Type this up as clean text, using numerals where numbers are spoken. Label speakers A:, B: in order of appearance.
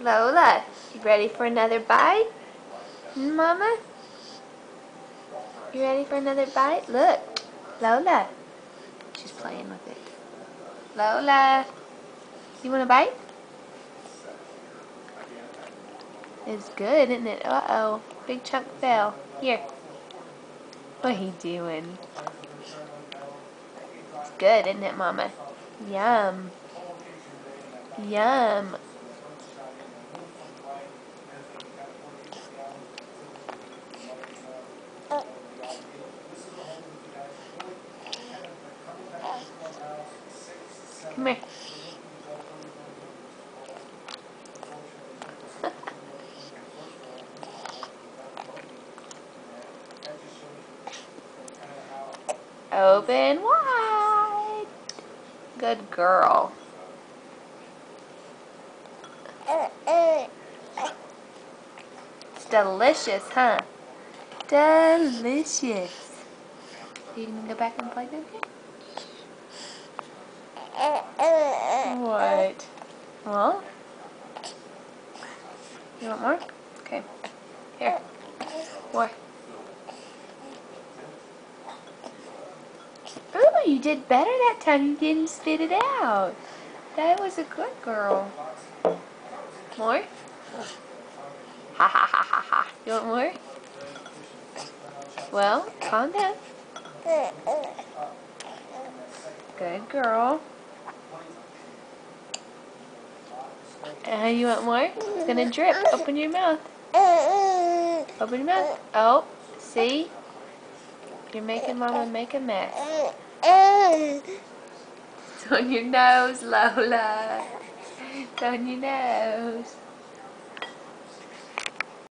A: Lola, you ready for another bite? Mama? You ready for another bite? Look, Lola. She's playing with it. Lola, you want a bite? It's good, isn't it? Uh-oh, big chunk fell. Here. What are you doing? It's good, isn't it, Mama? Yum. Yum. Come here. Open wide. Good girl. It's delicious, huh? Delicious. You can go back and play with it? What? Well? You want more? Okay. Here. More. Ooh, you did better that time. You didn't spit it out. That was a good girl. More? Ha ha ha ha ha. You want more? Well, calm down. Good girl. You want more? It's gonna drip. Open your mouth. Open your mouth. Oh, see? You're making Mama make a mess. It's on your nose, Lola. It's on your nose.